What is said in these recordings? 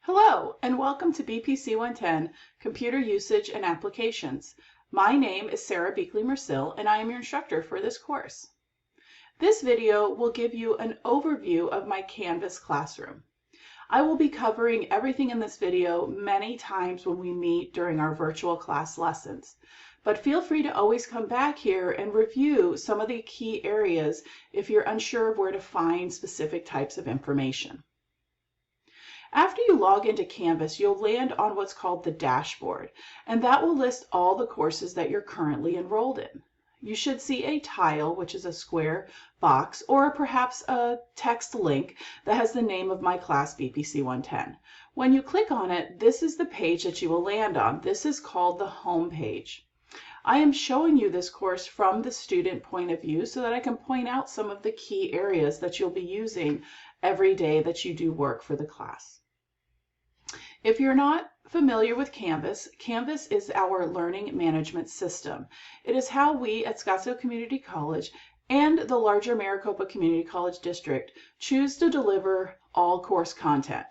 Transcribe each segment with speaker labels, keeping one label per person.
Speaker 1: Hello, and welcome to BPC110, Computer Usage and Applications. My name is Sarah Beakley-Mercill, and I am your instructor for this course. This video will give you an overview of my Canvas classroom. I will be covering everything in this video many times when we meet during our virtual class lessons, but feel free to always come back here and review some of the key areas if you're unsure of where to find specific types of information. After you log into Canvas, you'll land on what's called the dashboard, and that will list all the courses that you're currently enrolled in. You should see a tile, which is a square box, or perhaps a text link that has the name of my class, BPC110. When you click on it, this is the page that you will land on. This is called the home page. I am showing you this course from the student point of view so that I can point out some of the key areas that you'll be using every day that you do work for the class. If you're not familiar with Canvas, Canvas is our learning management system. It is how we at Scottsdale Community College and the larger Maricopa Community College District choose to deliver all course content.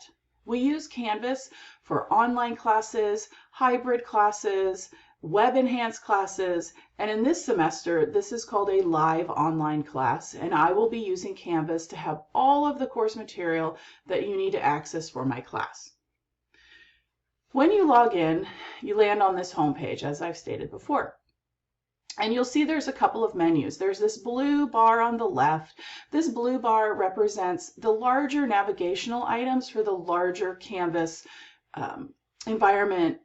Speaker 1: We use Canvas for online classes, hybrid classes, web-enhanced classes, and in this semester, this is called a live online class, and I will be using Canvas to have all of the course material that you need to access for my class. When you log in, you land on this home page, as I've stated before. And you'll see there's a couple of menus. There's this blue bar on the left. This blue bar represents the larger navigational items for the larger Canvas environment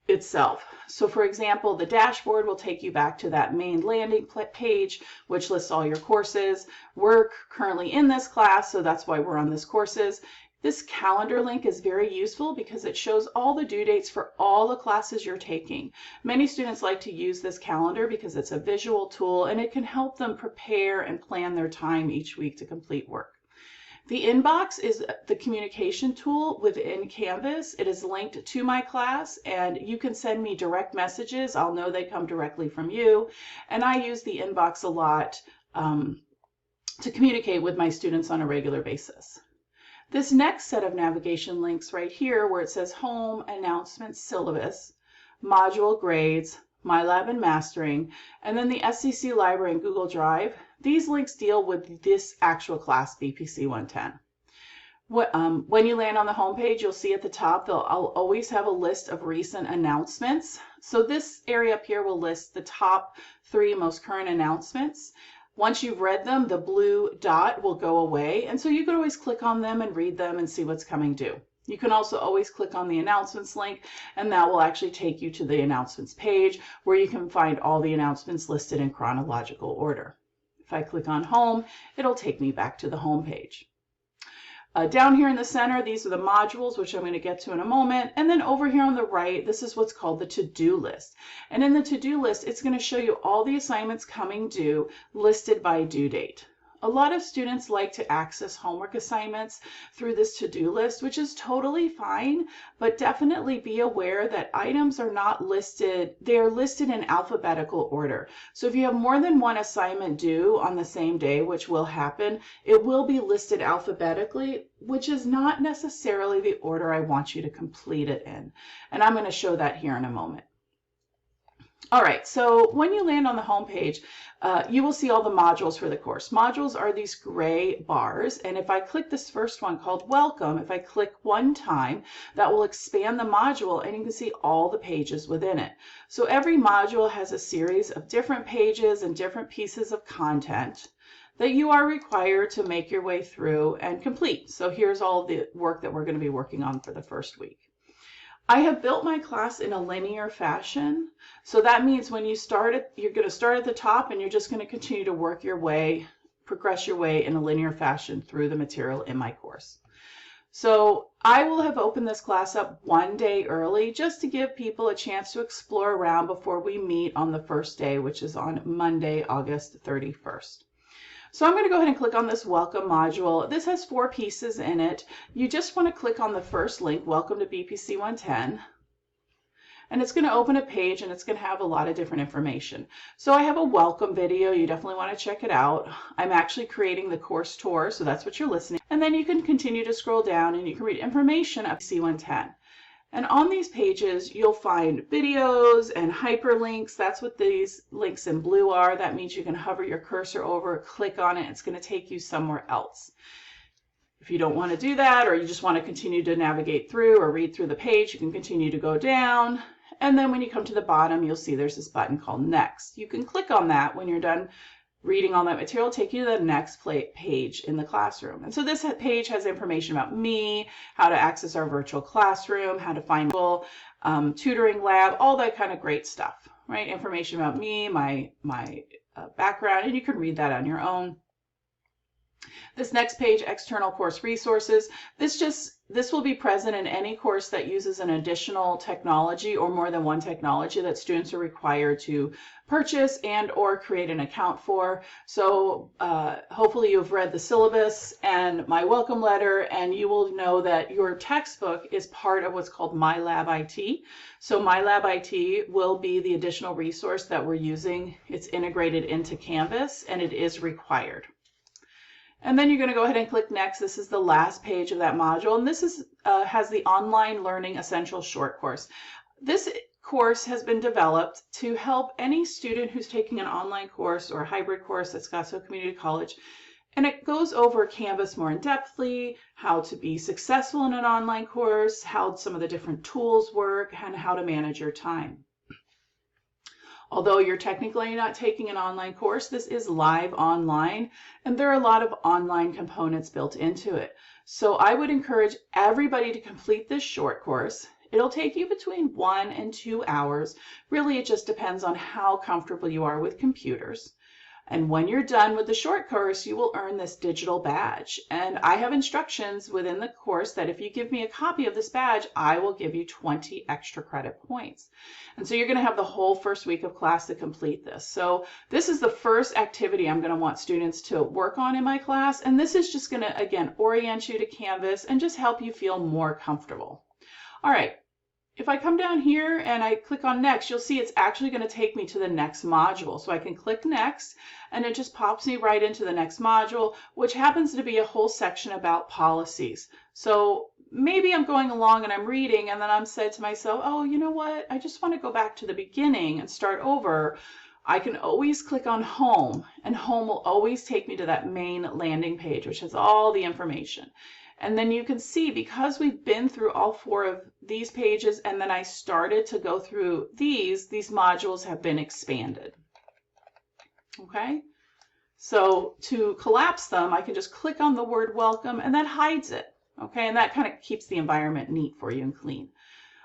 Speaker 1: itself. So for example, the dashboard will take you back to that main landing page, which lists all your courses. We're currently in this class, so that's why we're on this courses. This calendar link is very useful because it shows all the due dates for all the classes you're taking. Many students like to use this calendar because it's a visual tool and it can help them prepare and plan their time each week to complete work. The inbox is the communication tool within Canvas. It is linked to my class and you can send me direct messages. I'll know they come directly from you. And I use the inbox a lot to communicate with my students on a regular basis. This next set of navigation links right here where it says Home, Announcements, Syllabus, Module Grades, MyLab and Mastering, and then the SCC Library and Google Drive, these links deal with this actual class, BPC110. When you land on the home page, you'll see at the top, I'll always have a list of recent announcements. So this area up here will list the top 3 most current announcements. Once you've read them, the blue dot will go away, and so you can always click on them and read them and see what's coming due. You can also always click on the announcements link, and that will actually take you to the announcements page where you can find all the announcements listed in chronological order. If I click on home, it'll take me back to the home page. Down here in the center, these are the modules, which I'm going to get to in a moment. And then over here on the right, this is what's called the to-do list. And in the to-do list, it's going to show you all the assignments coming due listed by due date. A lot of students like to access homework assignments through this to-do list, which is totally fine, but definitely be aware that items are not listed, they are listed in alphabetical order. So if you have more than one assignment due on the same day, which will happen, it will be listed alphabetically, which is not necessarily the order I want you to complete it in. And I'm going to show that here in a moment. All right, so when you land on the home page, you will see all the modules for the course. Modules are these gray bars, and if I click this first one called Welcome, if I click one time, that will expand the module and you can see all the pages within it. So every module has a series of different pages and different pieces of content that you are required to make your way through and complete. So here's all the work that we're going to be working on for the first week. I have built my class in a linear fashion. So that means when you start it, you're going to start at the top and you're just going to continue to work your way, progress your way in a linear fashion through the material in my course. So I will have opened this class up one day early just to give people a chance to explore around before we meet on the first day, which is on Monday, August 31st. So I'm going to go ahead and click on this Welcome module. This has 4 pieces in it. You just want to click on the first link, Welcome to BPC110. and it's going to open a page and it's going to have a lot of different information. So I have a welcome video. You definitely want to check it out. I'm actually creating the course tour, so that's what you're listening. And then you can continue to scroll down and you can read information of BPC110. And on these pages, you'll find videos and hyperlinks. That's what these links in blue are. That means you can hover your cursor over, click on it. It's going to take you somewhere else. If you don't want to do that, or you just want to continue to navigate through or read through the page, you can continue to go down. And then when you come to the bottom, you'll see there's this button called Next. You can click on that when you're done reading all that material, take you to the next page in the classroom. And so this page has information about me, how to access our virtual classroom, how to find tutoring lab, all that kind of great stuff, right? Information about me, my background, and you can read that on your own. This next page, external course resources. This will be present in any course that uses an additional technology or more than one technology that students are required to purchase and or create an account for. So hopefully you've read the syllabus and my welcome letter, and you will know that your textbook is part of what's called MyLab-IT. So MyLab-IT will be the additional resource that we're using. It's integrated into Canvas and it is required. And then you're going to go ahead and click Next. This is the last page of that module, and this has the Online Learning Essentials short course. This course has been developed to help any student who's taking an online course or a hybrid course at Scottsdale Community College, and it goes over Canvas more in-depthly, how to be successful in an online course, how some of the different tools work, and how to manage your time. Although you're technically not taking an online course, this is live online, and there are a lot of online components built into it. So I would encourage everybody to complete this short course. It'll take you between 1 and 2 hours. Really, it just depends on how comfortable you are with computers. And when you're done with the short course, you will earn this digital badge. And I have instructions within the course that if you give me a copy of this badge, I will give you 20 extra credit points. And so you're going to have the whole first week of class to complete this. So this is the first activity I'm going to want students to work on in my class. And this is just going to, again, orient you to Canvas and just help you feel more comfortable. All right. If I come down here and I click on Next, you'll see it's actually going to take me to the next module. So I can click Next, and it just pops me right into the next module, which happens to be a whole section about policies. So maybe I'm going along and I'm reading, and then I'm said to myself, oh, you know what? I just want to go back to the beginning and start over. I can always click on Home, and Home will always take me to that main landing page, which has all the information. And then you can see, because we've been through all 4 of these pages, and then I started to go through these modules have been expanded. Okay? So to collapse them, I can just click on the word welcome, and that hides it. Okay? And that kind of keeps the environment neat for you and clean.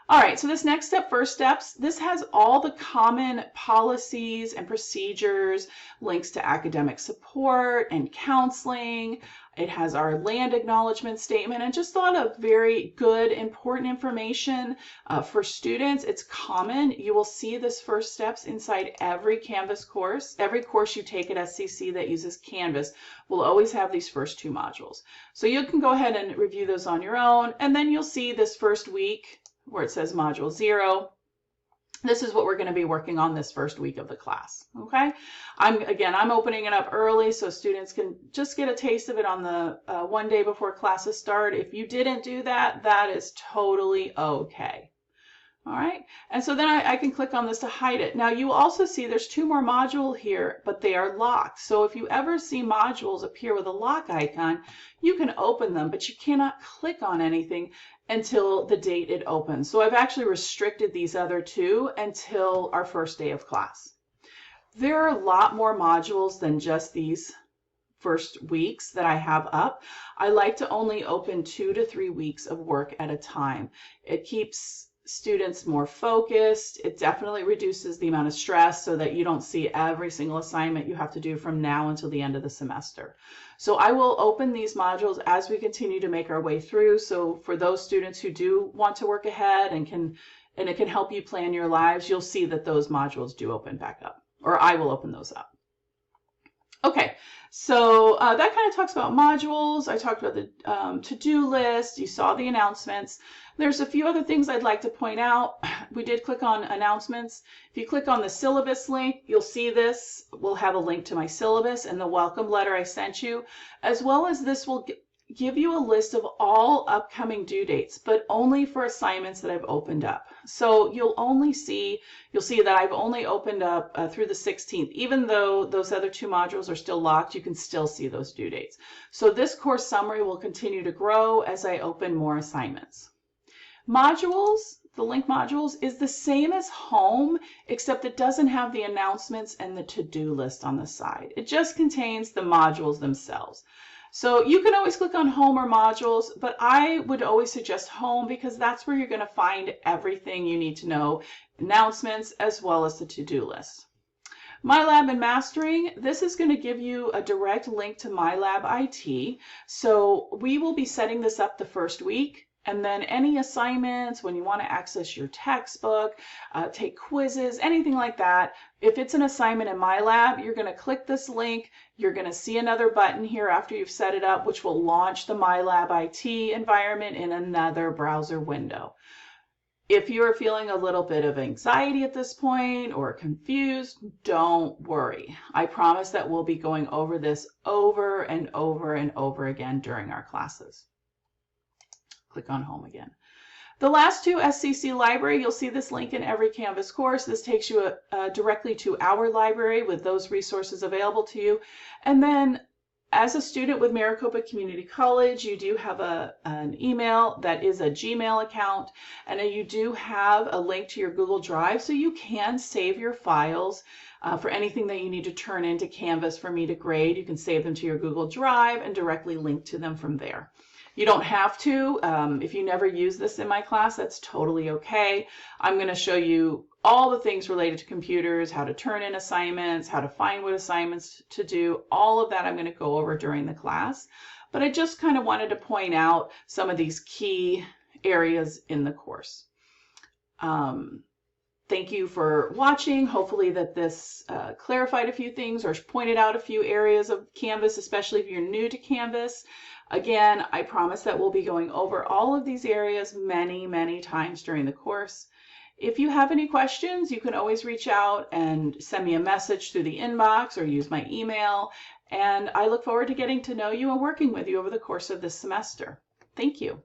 Speaker 1: All right, so this next step, first steps, this has all the common policies and procedures, links to academic support and counseling. It has our land acknowledgement statement and just a lot of very good, important information for students. It's common. You will see this first steps inside every Canvas course. Every course you take at SCC that uses Canvas will always have these first 2 modules. So you can go ahead and review those on your own, and then you'll see this first week where it says Module 0. This is what we're going to be working on this first week of the class. Okay, I'm opening it up early so students can just get a taste of it on the one day before classes start. If you didn't do that, that is totally okay. All right, and so then I can click on this to hide it. Now you also see there's 2 more modules here, but they are locked. So if you ever see modules appear with a lock icon, you can open them, but you cannot click on anything until the date it opens. So I've actually restricted these other 2 until our first day of class. There are a lot more modules than just these first weeks that I have up. I like to only open 2 to 3 weeks of work at a time. It keeps students more focused. It definitely reduces the amount of stress so that you don't see every single assignment you have to do from now until the end of the semester. So I will open these modules as we continue to make our way through. So for those students who do want to work ahead and it can help you plan your lives, you'll see that those modules do open back up, or I will open those up. Okay, so that kind of talks about modules. I talked about the to-do list. You saw the announcements. There's a few other things I'd like to point out. We did click on announcements. If you click on the syllabus link, you'll see this. We'll have a link to my syllabus and the welcome letter I sent you, as well as this will give you a list of all upcoming due dates, but only for assignments that I've opened up. So you'll see that I've only opened up through the 16th. Even though those other two modules are still locked, you can still see those due dates. So this course summary will continue to grow as I open more assignments. Modules, the link modules, is the same as home, except it doesn't have the announcements and the to-do list on the side. It just contains the modules themselves. So you can always click on home or modules, but I would always suggest home because that's where you're going to find everything you need to know, announcements as well as the to-do list. MyLab and Mastering, this is going to give you a direct link to MyLab IT. So we will be setting this up the first week. And then any assignments, when you want to access your textbook, take quizzes, anything like that, if it's an assignment in MyLab, you're going to click this link. You're going to see another button here after you've set it up, which will launch the MyLab IT environment in another browser window. If you're feeling a little bit of anxiety at this point or confused, don't worry. I promise that we'll be going over this over and over and over again during our classes. Click on home again. The last two, SCC Library, you'll see this link in every Canvas course. This takes you directly to our library with those resources available to you. And then as a student with Maricopa Community College, you do have an email that is a Gmail account, and you do have a link to your Google Drive, so you can save your files for anything that you need to turn into Canvas for me to grade. You can save them to your Google Drive and directly link to them from there. You don't have to. If you never use this in my class, that's totally okay. I'm going to show you all the things related to computers, how to turn in assignments, how to find what assignments to do. All of that I'm going to go over during the class. But I just kind of wanted to point out some of these key areas in the course. Thank you for watching. Hopefully that this clarified a few things or pointed out a few areas of Canvas, especially if you're new to Canvas. Again, I promise that we'll be going over all of these areas many, many times during the course. If you have any questions, you can always reach out and send me a message through the inbox or use my email. And I look forward to getting to know you and working with you over the course of this semester. Thank you.